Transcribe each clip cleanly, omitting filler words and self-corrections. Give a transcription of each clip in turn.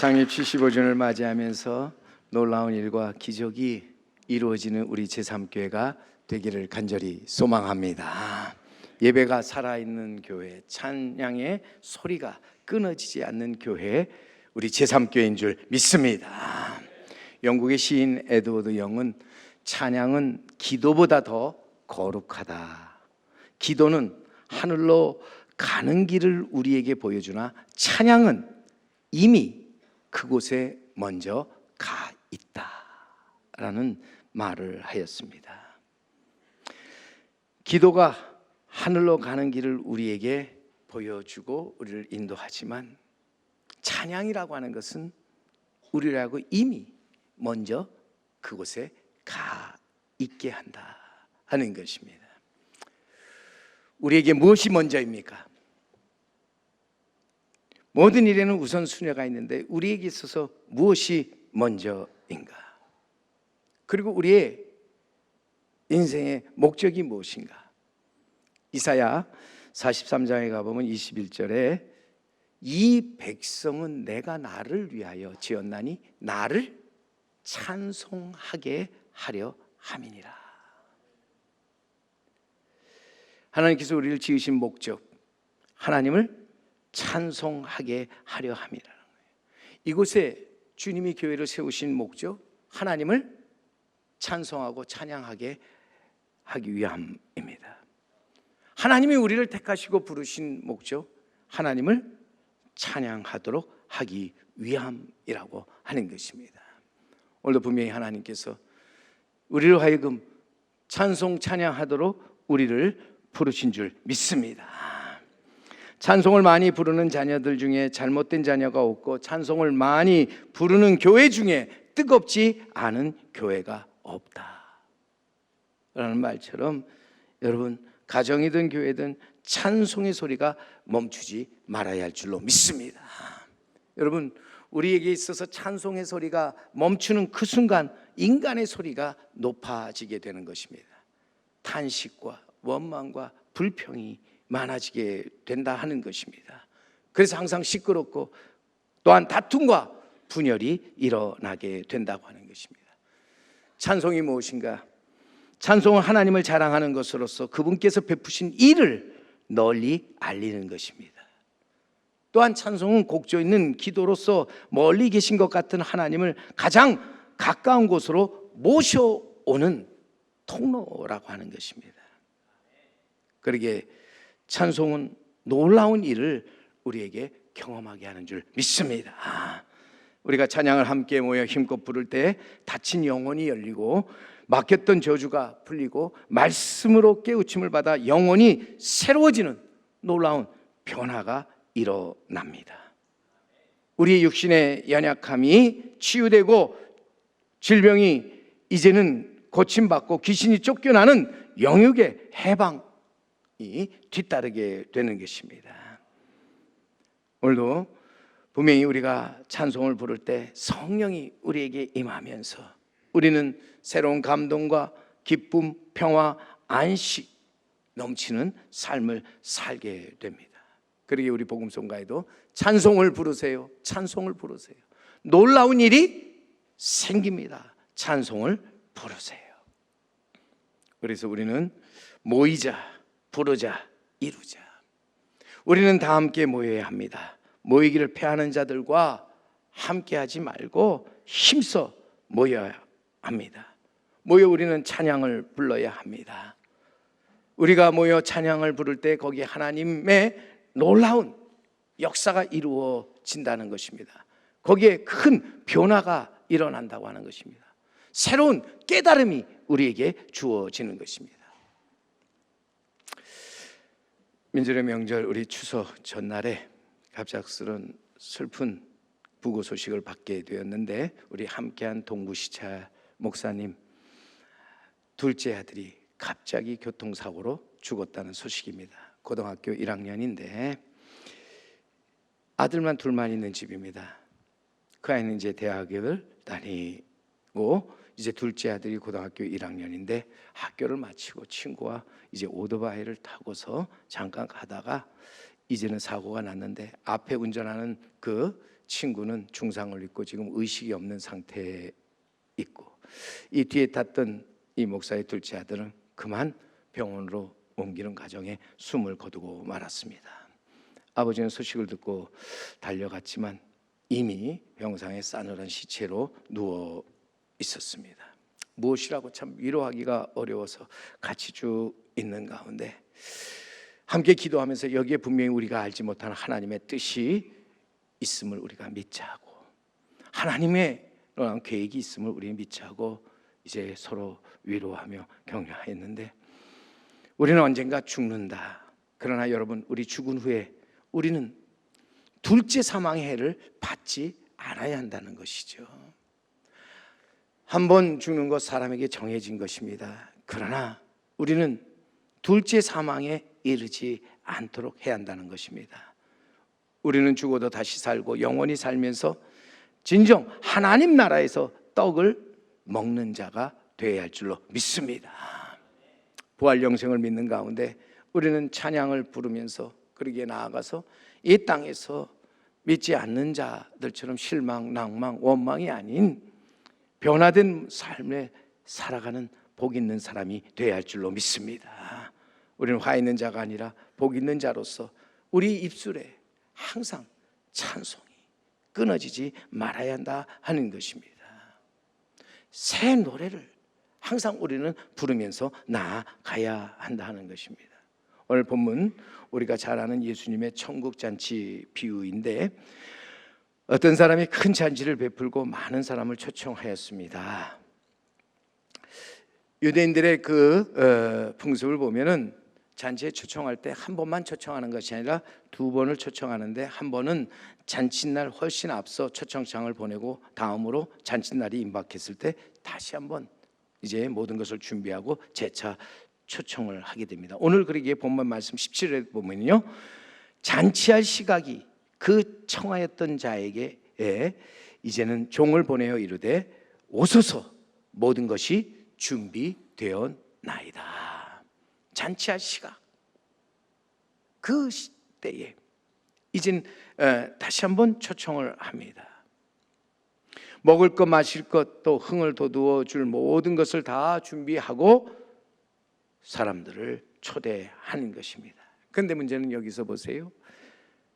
창립 75주년을 맞이하면서 놀라운 일과 기적이 이루어지는 우리 제3교회가 되기를 간절히 소망합니다. 예배가 살아있는 교회, 찬양의 소리가 끊어지지 않는 교회, 우리 제3교회인 줄 믿습니다. 영국의 시인 에드워드 영은 찬양은 기도보다 더 거룩하다. 기도는 하늘로 가는 길을 우리에게 보여주나 찬양은 이미 그곳에 먼저 가 있다라는 말을 하였습니다. 기도가 하늘로 가는 길을 우리에게 보여주고 우리를 인도하지만 찬양이라고 하는 것은 우리라고 이미 먼저 그곳에 가 있게 한다 하는 것입니다. 우리에게 무엇이 먼저입니까? 모든 일에는 우선순위가 있는데 우리에게 있어서 무엇이 먼저인가? 그리고 우리의 인생의 목적이 무엇인가? 이사야 43장에 가보면 21절에 이 백성은 내가 나를 위하여 지었나니 나를 찬송하게 하려 함이니라. 하나님께서 우리를 지으신 목적, 하나님을 찬송하게 하려 함이라는 거예요. 이곳에 주님이 교회를 세우신 목적, 하나님을 찬송하고 찬양하게 하기 위함입니다. 하나님이 우리를 택하시고 부르신 목적, 하나님을 찬양하도록 하기 위함이라고 하는 것입니다. 오늘도 분명히 하나님께서 우리로 하여금 찬송 찬양하도록 우리를 부르신 줄 믿습니다. 찬송을 많이 부르는 자녀들 중에 잘못된 자녀가 없고 찬송을 많이 부르는 교회 중에 뜨겁지 않은 교회가 없다 라는 말처럼 여러분, 가정이든 교회든 찬송의 소리가 멈추지 말아야 할 줄로 믿습니다. 여러분, 우리에게 있어서 찬송의 소리가 멈추는 그 순간 인간의 소리가 높아지게 되는 것입니다. 탄식과 원망과 불평이 많아지게 된다 하는 것입니다. 그래서 항상 시끄럽고 또한 다툼과 분열이 일어나게 된다고 하는 것입니다. 찬송이 무엇인가? 찬송은 하나님을 자랑하는 것으로서 그분께서 베푸신 일을 널리 알리는 것입니다. 또한 찬송은 곡조 있는 기도로서 멀리 계신 것 같은 하나님을 가장 가까운 곳으로 모셔오는 통로라고 하는 것입니다. 그러기에 찬송은 놀라운 일을 우리에게 경험하게 하는 줄 믿습니다. 우리가 찬양을 함께 모여 힘껏 부를 때 닫힌 영혼이 열리고 막혔던 저주가 풀리고 말씀으로 깨우침을 받아 영혼이 새로워지는 놀라운 변화가 일어납니다. 우리의 육신의 연약함이 치유되고 질병이 이제는 고침받고 귀신이 쫓겨나는 영육의 해방이 뒤따르게 되는 것입니다. 오늘도 분명히 우리가 찬송을 부를 때 성령이 우리에게 임하면서 우리는 새로운 감동과 기쁨, 평화, 안식 넘치는 삶을 살게 됩니다. 그러기에 우리 복음송가에도 찬송을 부르세요, 찬송을 부르세요. 놀라운 일이 생깁니다. 찬송을 부르세요. 그래서 우리는 모이자, 부르자, 이루자. 우리는 다 함께 모여야 합니다. 모이기를 패하는 자들과 함께하지 말고 힘써 모여야 합니다. 모여 우리는 찬양을 불러야 합니다. 우리가 모여 찬양을 부를 때 거기에 하나님의 놀라운 역사가 이루어진다는 것입니다. 거기에 큰 변화가 일어난다고 하는 것입니다. 새로운 깨달음이 우리에게 주어지는 것입니다. 민족의 명절 우리 추석 전날에 갑작스런 슬픈 부고 소식을 받게 되었는데 우리 함께한 동부시찰 목사님 둘째 아들이 갑자기 교통사고로 죽었다는 소식입니다. 고등학교 1학년인데 아들만 둘만 있는 집입니다. 그 아이는 이제 대학을 다니고 이제 둘째 아들이 고등학교 1학년인데 학교를 마치고 친구와 이제 오토바이를 타고서 잠깐 가다가 이제는 사고가 났는데 앞에 운전하는 그 친구는 중상을 입고 지금 의식이 없는 상태에 있고, 이 뒤에 탔던 이 목사의 둘째 아들은 그만 병원으로 옮기는 과정에 숨을 거두고 말았습니다. 아버지는 소식을 듣고 달려갔지만 이미 병상에 싸늘한 시체로 누워 있었습니다. 무엇이라고 참 위로하기가 어려워서 같이 쭉 있는 가운데 함께 기도하면서 여기에 분명히 우리가 알지 못하는 하나님의 뜻이 있음을 우리가 믿자고, 하나님의 계획이 있음을 우리는 믿자고 이제 서로 위로하며 격려했는데, 우리는 언젠가 죽는다. 그러나 여러분, 우리 죽은 후에 우리는 둘째 사망의 해를 받지 않아야 한다는 것이죠. 한 번 죽는 것 사람에게 정해진 것입니다. 그러나 우리는 둘째 사망에 이르지 않도록 해야 한다는 것입니다. 우리는 죽어도 다시 살고 영원히 살면서 진정 하나님 나라에서 떡을 먹는 자가 되어야 할 줄로 믿습니다. 부활 영생을 믿는 가운데 우리는 찬양을 부르면서 그러기에 나아가서 이 땅에서 믿지 않는 자들처럼 실망, 낭망, 원망이 아닌 변화된 삶에 살아가는 복 있는 사람이 되어야 할 줄로 믿습니다. 우리는 화 있는 자가 아니라 복 있는 자로서 우리 입술에 항상 찬송이 끊어지지 말아야 한다 하는 것입니다. 새 노래를 항상 우리는 부르면서 나아가야 한다 하는 것입니다. 오늘 본문 우리가 잘 아는 예수님의 천국잔치 비유인데, 어떤 사람이 큰 잔치를 베풀고 많은 사람을 초청하였습니다. 유대인들의 그 풍습을 보면은 잔치에 초청할 때 한 번만 초청하는 것이 아니라 두 번을 초청하는데, 한 번은 잔칫날 훨씬 앞서 초청장을 보내고 다음으로 잔칫날이 임박했을 때 다시 한번 이제 모든 것을 준비하고 재차 초청을 하게 됩니다. 오늘 그러기에 본문 말씀 17절에 보면요, 잔치할 시각이 그 청하였던 자에게 이제는 종을 보내어 이르되 오소서, 모든 것이 준비되었나이다. 잔치할 시각, 그 때에 이젠 다시 한번 초청을 합니다. 먹을 것 마실 것 또 흥을 돋우어 줄 모든 것을 다 준비하고 사람들을 초대하는 것입니다. 그런데 문제는 여기서 보세요.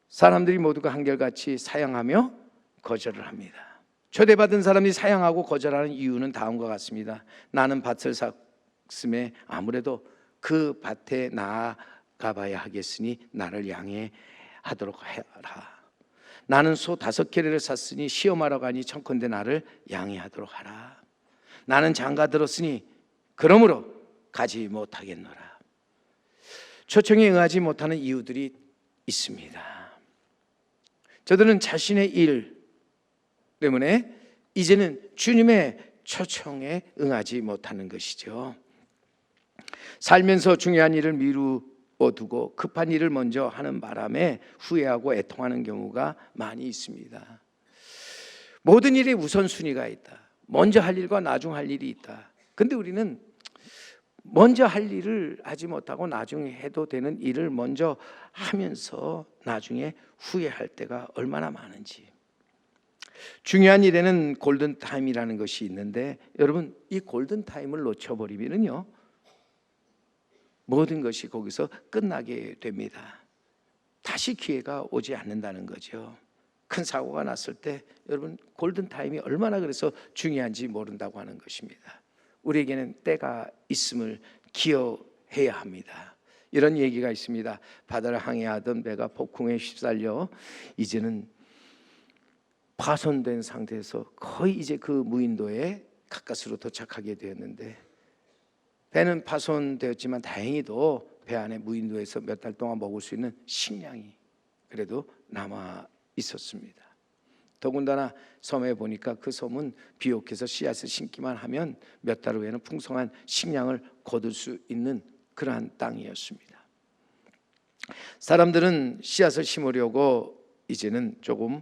사람들이 모두가 한결같이 사양하며 거절을 합니다. 초대받은 사람이 사양하고 거절하는 이유는 다음과 같습니다. 나는 밭을 샀음에 아무래도 그 밭에 나아가 봐야 하겠으니 나를 양해하도록 하라. 나는 소 5개를 샀으니 시험하러 가니 청컨대 나를 양해하도록 하라. 나는 장가 들었으니 그러므로 가지 못하겠노라. 초청에 응하지 못하는 이유들이 있습니다. 저들은 자신의 일 때문에 이제는 주님의 초청에 응하지 못하는 것이죠. 살면서 중요한 일을 미루어 두고 급한 일을 먼저 하는 바람에 후회하고 애통하는 경우가 많이 있습니다. 모든 일에 우선순위가 있다. 먼저 할 일과 나중 할 일이 있다. 근데 우리는 먼저 할 일을 하지 못하고 나중에 해도 되는 일을 먼저 하면서 나중에 후회할 때가 얼마나 많은지. 중요한 일에는 골든타임이라는 것이 있는데, 여러분, 이 골든타임을 놓쳐버리면요 모든 것이 거기서 끝나게 됩니다. 다시 기회가 오지 않는다는 거죠. 큰 사고가 났을 때 여러분, 골든타임이 얼마나 그래서 중요한지 모른다고 하는 것입니다. 우리에게는 때가 있음을 기억해야 합니다. 이런 얘기가 있습니다. 바다를 항해하던 배가 폭풍에 휩쓸려 이제는 파손된 상태에서 거의 이제 그 무인도에 가까스로 도착하게 되었는데, 배는 파손되었지만 다행히도 배 안에 무인도에서 몇 달 동안 먹을 수 있는 식량이 그래도 남아 있었습니다. 더군다나 섬에 보니까 그 섬은 비옥해서 씨앗을 심기만 하면 몇 달 후에는 풍성한 식량을 거둘 수 있는 그러한 땅이었습니다. 사람들은 씨앗을 심으려고 이제는 조금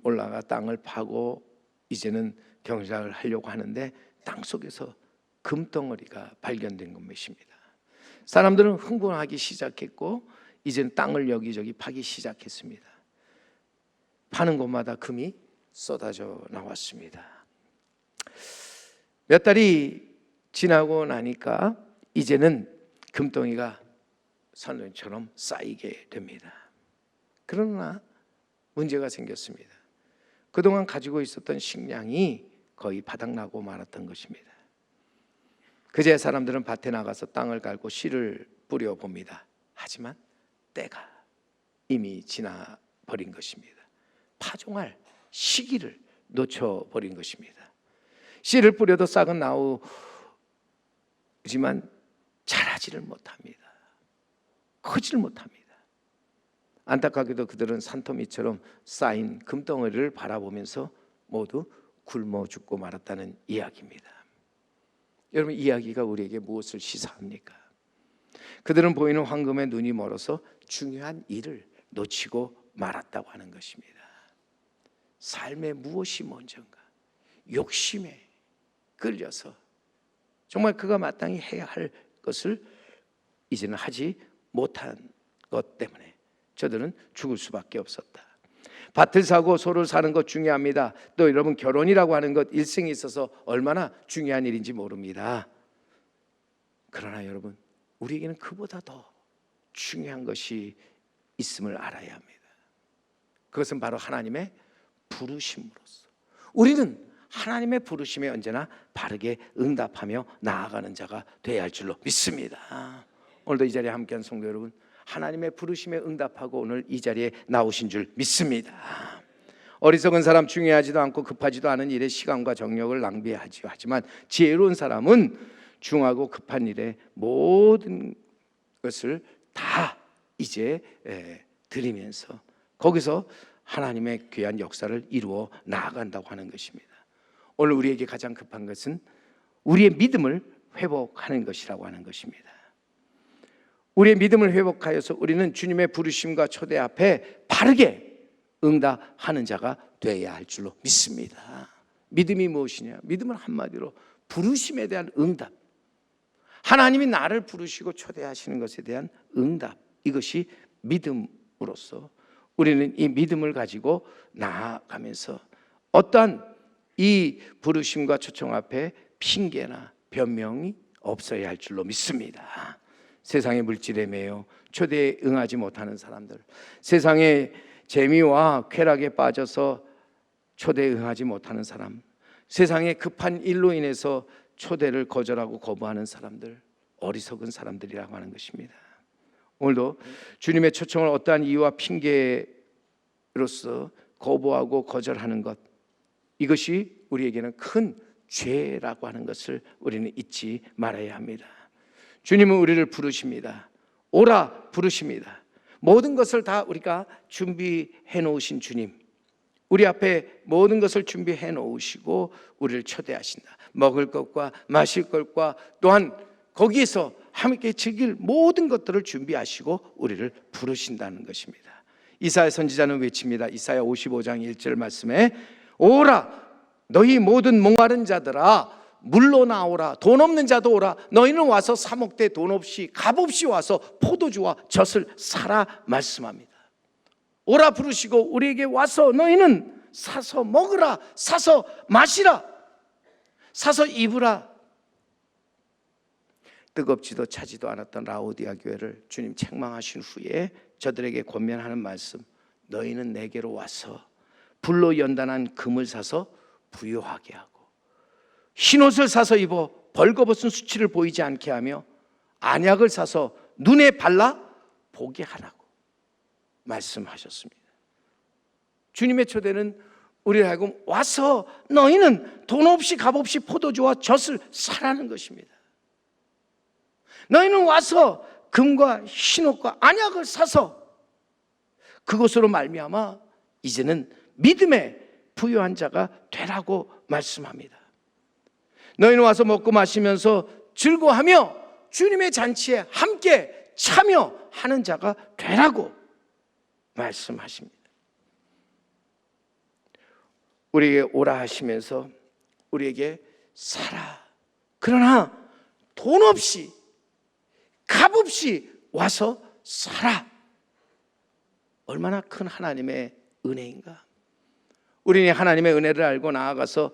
올라가 땅을 파고 이제는 경작을 하려고 하는데, 땅 속에서 금덩어리가 발견된 것입니다. 사람들은 흥분하기 시작했고 이제는 땅을 여기저기 파기 시작했습니다. 파는 곳마다 금이 쏟아져 나왔습니다. 몇 달이 지나고 나니까 이제는 금덩이가 산처럼 쌓이게 됩니다. 그러나 문제가 생겼습니다. 그동안 가지고 있었던 식량이 거의 바닥나고 말았던 것입니다. 그제 사람들은 밭에 나가서 땅을 갈고 씨를 뿌려봅니다. 하지만 때가 이미 지나버린 것입니다. 파종할 시기를 놓쳐버린 것입니다. 씨를 뿌려도 싹은 나오지만 자라지를 못합니다. 크지를 못합니다. 안타깝게도 그들은 산더미처럼 쌓인 금덩어리를 바라보면서 모두 굶어 죽고 말았다는 이야기입니다. 여러분, 이 이야기가 우리에게 무엇을 시사합니까? 그들은 보이는 황금에 눈이 멀어서 중요한 일을 놓치고 말았다고 하는 것입니다. 삶의 무엇이 먼저인가? 욕심에 끌려서 정말 그가 마땅히 해야 할 것을 이제는 하지 못한 것 때문에 저들은 죽을 수밖에 없었다. 밭을 사고 소를 사는 것 중요합니다. 또 여러분, 결혼이라고 하는 것, 일생에 있어서 얼마나 중요한 일인지 모릅니다. 그러나 여러분, 우리에게는 그보다 더 중요한 것이 있음을 알아야 합니다. 그것은 바로 하나님의 부르심으로서 우리는 하나님의 부르심에 언제나 바르게 응답하며 나아가는 자가 되어야 할 줄로 믿습니다. 오늘도 이 자리에 함께한 성도 여러분, 하나님의 부르심에 응답하고 오늘 이 자리에 나오신 줄 믿습니다. 어리석은 사람, 중요하지도 않고 급하지도 않은 일에 시간과 정력을 낭비하지요. 하지만 지혜로운 사람은 중하고 급한 일에 모든 것을 다 이제 드리면서 거기서 하나님의 귀한 역사를 이루어 나아간다고 하는 것입니다. 오늘 우리에게 가장 급한 것은 우리의 믿음을 회복하는 것이라고 하는 것입니다. 우리의 믿음을 회복하여서 우리는 주님의 부르심과 초대 앞에 바르게 응답하는 자가 되어야 할 줄로 믿습니다. 믿음이 무엇이냐? 믿음은 한마디로 부르심에 대한 응답, 하나님이 나를 부르시고 초대하시는 것에 대한 응답, 이것이 믿음으로서 우리는 이 믿음을 가지고 나아가면서 어떠한 이 부르심과 초청 앞에 핑계나 변명이 없어야 할 줄로 믿습니다. 세상의 물질에 매여 초대에 응하지 못하는 사람들, 세상의 재미와 쾌락에 빠져서 초대에 응하지 못하는 사람, 세상의 급한 일로 인해서 초대를 거절하고 거부하는 사람들, 어리석은 사람들이라고 하는 것입니다. 오늘도 주님의 초청을 어떠한 이유와 핑계로서 거부하고 거절하는 것, 이것이 우리에게는 큰 죄라고 하는 것을 우리는 잊지 말아야 합니다. 주님은 우리를 부르십니다. 오라 부르십니다. 모든 것을 다 우리가 준비해 놓으신 주님, 우리 앞에 모든 것을 준비해 놓으시고 우리를 초대하신다. 먹을 것과 마실 것과 또한 거기에서 함께 즐길 모든 것들을 준비하시고 우리를 부르신다는 것입니다. 이사야 선지자는 외칩니다. 이사야 55장 1절 말씀에 오라 너희 모든 목마른 자들아 물로 나오라. 돈 없는 자도 오라. 너희는 와서 사 먹되 돈 없이 값없이 와서 포도주와 젖을 사라 말씀합니다. 오라 부르시고 우리에게 와서 너희는 사서 먹으라, 사서 마시라, 사서 입으라. 뜨겁지도 차지도 않았던 라오디아 교회를 주님 책망하신 후에 저들에게 권면하는 말씀, 너희는 내게로 와서 불로 연단한 금을 사서 부요하게 하고 흰옷을 사서 입어 벌거벗은 수치를 보이지 않게 하며 안약을 사서 눈에 발라 보게 하라고 말씀하셨습니다. 주님의 초대는 우리를 하여금 와서 너희는 돈 없이 값없이 포도주와 젖을 사라는 것입니다. 너희는 와서 금과 흰옷과 안약을 사서 그것으로 말미암아 이제는 믿음의 부유한 자가 되라고 말씀합니다. 너희는 와서 먹고 마시면서 즐거워하며 주님의 잔치에 함께 참여하는 자가 되라고 말씀하십니다. 우리에게 오라 하시면서 우리에게 사라, 그러나 돈 없이 값없이 와서 사라. 얼마나 큰 하나님의 은혜인가. 우리는 하나님의 은혜를 알고 나아가서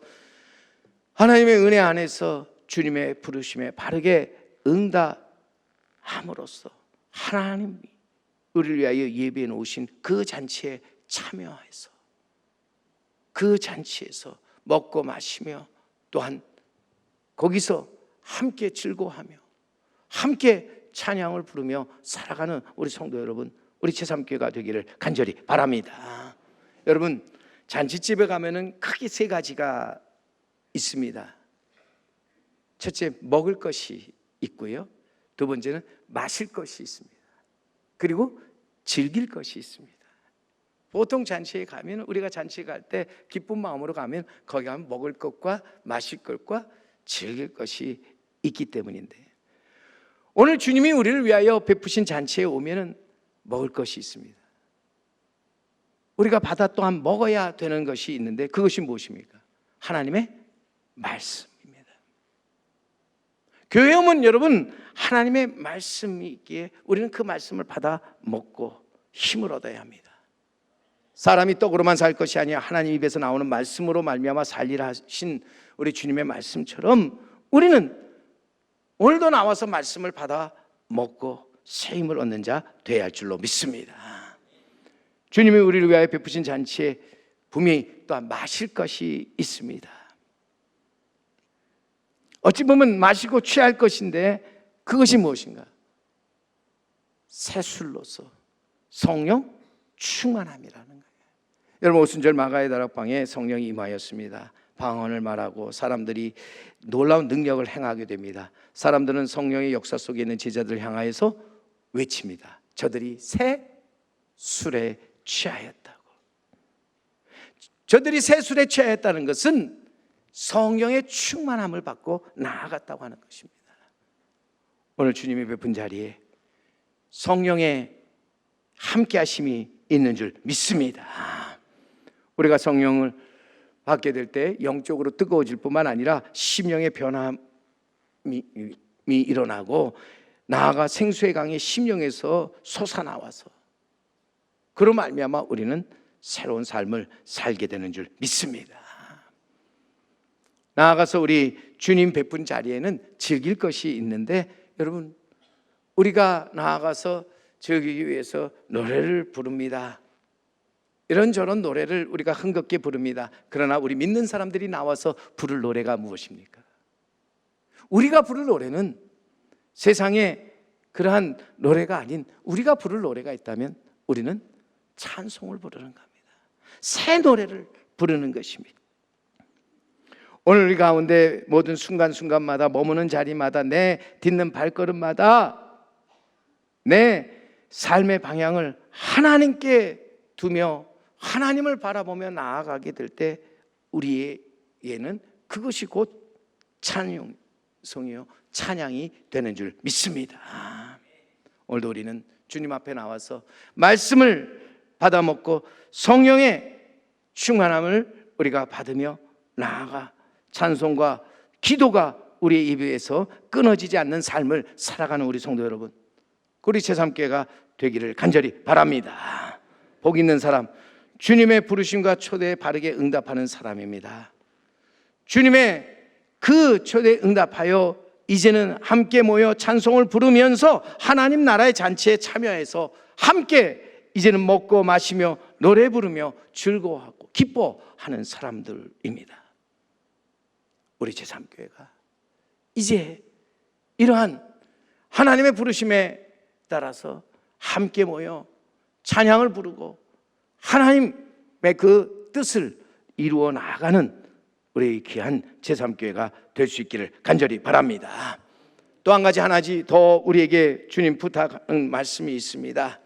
하나님의 은혜 안에서 주님의 부르심에 바르게 응답함으로써 하나님이 우리를 위하여 예비해 놓으신 그 잔치에 참여해서 그 잔치에서 먹고 마시며 또한 거기서 함께 즐거워하며 함께 찬양을 부르며 살아가는 우리 성도 여러분, 우리 제3교회가 되기를 간절히 바랍니다. 여러분, 잔치집에 가면은 크게 세 가지가 있습니다. 첫째, 먹을 것이 있고요. 두 번째는 마실 것이 있습니다. 그리고 즐길 것이 있습니다. 보통 잔치에 가면, 우리가 잔치에 갈 때 기쁜 마음으로 가면 거기 가면 먹을 것과 마실 것과 즐길 것이 있기 때문인데, 오늘 주님이 우리를 위하여 베푸신 잔치에 오면은 먹을 것이 있습니다. 우리가 받아 또한 먹어야 되는 것이 있는데 그것이 무엇입니까? 하나님의 말씀입니다. 교회 오면 여러분, 하나님의 말씀이 있기에 우리는 그 말씀을 받아 먹고 힘을 얻어야 합니다. 사람이 떡으로만 살 것이 아니라 하나님 입에서 나오는 말씀으로 말미암아 살리라 하신 우리 주님의 말씀처럼 우리는 오늘도 나와서 말씀을 받아 먹고 새 힘을 얻는 자 되어야 할 줄로 믿습니다. 주님이 우리를 위하여 베푸신 잔치에 분명히 또한 마실 것이 있습니다. 어찌 보면 마시고 취할 것인데 그것이 무엇인가? 새 술로서 성령 충만함이라는 거예요. 여러분, 오순절 마가의 다락방에 성령이 임하였습니다. 방언을 말하고 사람들이 놀라운 능력을 행하게 됩니다. 사람들은 성령의 역사 속에 있는 제자들을 향하여서 외칩니다. 저들이 새 술에 취하였다고. 저들이 새 술에 취하였다는 것은 성령의 충만함을 받고 나아갔다고 하는 것입니다. 오늘 주님이 베푼 자리에 성령의 함께 하심이 있는 줄 믿습니다. 우리가 성령을 받게 될 때 영적으로 뜨거워질 뿐만 아니라 심령의 변함이 일어나고 나아가 생수의 강이 심령에서 솟아나와서 그로 말미암아 우리는 새로운 삶을 살게 되는 줄 믿습니다. 나아가서 우리 주님 베푼 자리에는 즐길 것이 있는데, 여러분, 우리가 나아가서 즐기기 위해서 노래를 부릅니다. 이런저런 노래를 우리가 흥겹게 부릅니다. 그러나 우리 믿는 사람들이 나와서 부를 노래가 무엇입니까? 우리가 부를 노래는 세상에 그러한 노래가 아닌, 우리가 부를 노래가 있다면 우리는 찬송을 부르는 겁니다. 새 노래를 부르는 것입니다. 오늘 우리 가운데 모든 순간순간마다 머무는 자리마다 내 딛는 발걸음마다 내 삶의 방향을 하나님께 두며 하나님을 바라보며 나아가게 될 때 우리에게는 그것이 곧 찬송이요 찬양이 되는 줄 믿습니다. 오늘도 우리는 주님 앞에 나와서 말씀을 받아 먹고 성령의 충만함을 우리가 받으며 나아가 찬송과 기도가 우리의 입에서 끊어지지 않는 삶을 살아가는 우리 성도 여러분, 우리 제3교회가 되기를 간절히 바랍니다. 복 있는 사람, 주님의 부르심과 초대에 바르게 응답하는 사람입니다. 주님의 그 초대에 응답하여 이제는 함께 모여 찬송을 부르면서 하나님 나라의 잔치에 참여해서 함께 이제는 먹고 마시며 노래 부르며 즐거워하고 기뻐하는 사람들입니다. 우리 제3교회가 이제 이러한 하나님의 부르심에 따라서 함께 모여 찬양을 부르고 하나님의 그 뜻을 이루어 나가는 우리 귀한 제3교회가 될 수 있기를 간절히 바랍니다. 또 한 가지 하나지 더 우리에게 주님 부탁하는 말씀이 있습니다.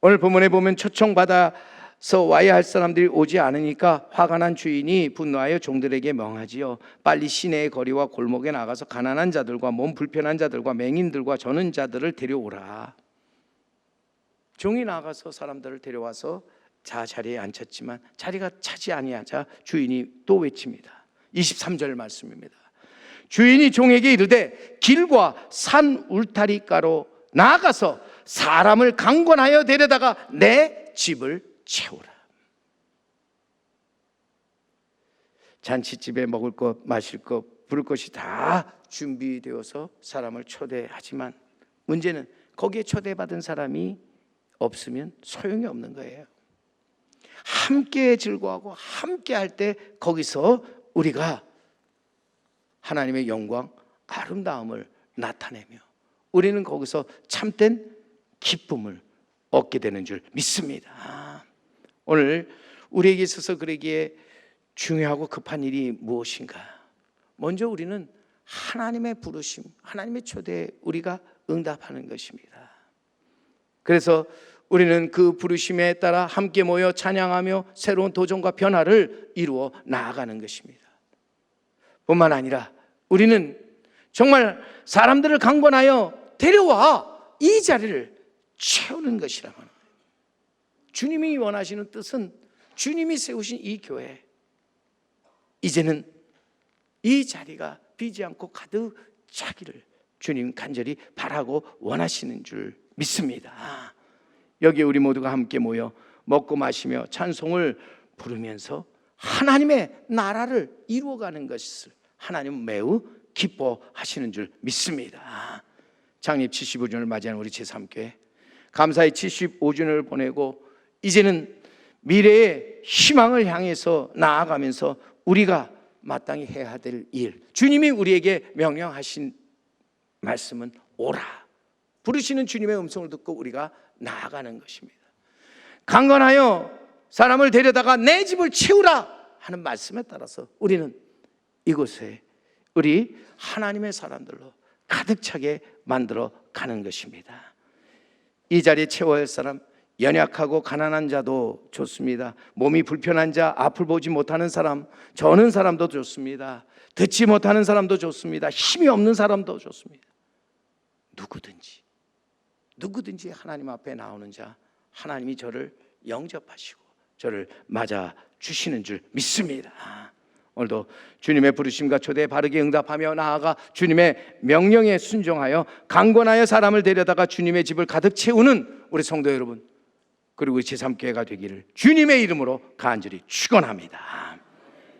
오늘 본문에 보면 초청받아서 와야 할 사람들이 오지 않으니까 화가 난 주인이 분노하여 종들에게 명하지요. 빨리 시내의 거리와 골목에 나가서 가난한 자들과 몸 불편한 자들과 맹인들과 저는 자들을 데려오라. 종이 나가서 사람들을 데려와서 자리에 앉혔지만 자리가 차지 아니하자 주인이 또 외칩니다. 23절 말씀입니다. 주인이 종에게 이르되 길과 산 울타리가로 나아가서 사람을 강권하여 데려다가 내 집을 채우라. 잔치집에 먹을 것, 마실 것, 부를 것이 다 준비되어서 사람을 초대하지만 문제는 거기에 초대받은 사람이 없으면 소용이 없는 거예요. 함께 즐거워하고 함께 할 때 거기서 우리가 하나님의 영광, 아름다움을 나타내며 우리는 거기서 참된 기쁨을 얻게 되는 줄 믿습니다. 오늘 우리에게 있어서 그러기에 중요하고 급한 일이 무엇인가? 먼저 우리는 하나님의 부르심, 하나님의 초대에 우리가 응답하는 것입니다. 그래서 우리는 그 부르심에 따라 함께 모여 찬양하며 새로운 도전과 변화를 이루어 나아가는 것입니다. 뿐만 아니라 우리는 정말 사람들을 강권하여 데려와 이 자리를 채우는 것이라고 하는 거예요. 주님이 원하시는 뜻은 주님이 세우신 이 교회, 이제는 이 자리가 비지 않고 가득 차기를 주님 간절히 바라고 원하시는 줄 믿습니다. 여기에 우리 모두가 함께 모여 먹고 마시며 찬송을 부르면서 하나님의 나라를 이루어가는 것을 하나님은 매우 기뻐하시는 줄 믿습니다. 창립 75주년을 맞이하는 우리 제3교회, 감사의 75주년을 보내고 이제는 미래의 희망을 향해서 나아가면서 우리가 마땅히 해야 될 일, 주님이 우리에게 명령하신 말씀은 오라, 부르시는 주님의 음성을 듣고 우리가 나아가는 것입니다. 강건하여 사람을 데려다가 내 집을 채우라 하는 말씀에 따라서 우리는 이곳에 우리 하나님의 사람들로 가득 차게 만들어 가는 것입니다. 이 자리에 채워야 할 사람, 연약하고 가난한 자도 좋습니다. 몸이 불편한 자, 앞을 보지 못하는 사람, 저는 사람도 좋습니다. 듣지 못하는 사람도 좋습니다. 힘이 없는 사람도 좋습니다. 누구든지 하나님 앞에 나오는 자, 하나님이 저를 영접하시고 저를 맞아 주시는 줄 믿습니다. 오늘도 주님의 부르심과 초대에 바르게 응답하며 나아가 주님의 명령에 순종하여 강권하여 사람을 데려다가 주님의 집을 가득 채우는 우리 성도 여러분, 그리고 제3교회가 되기를 주님의 이름으로 간절히 축원합니다.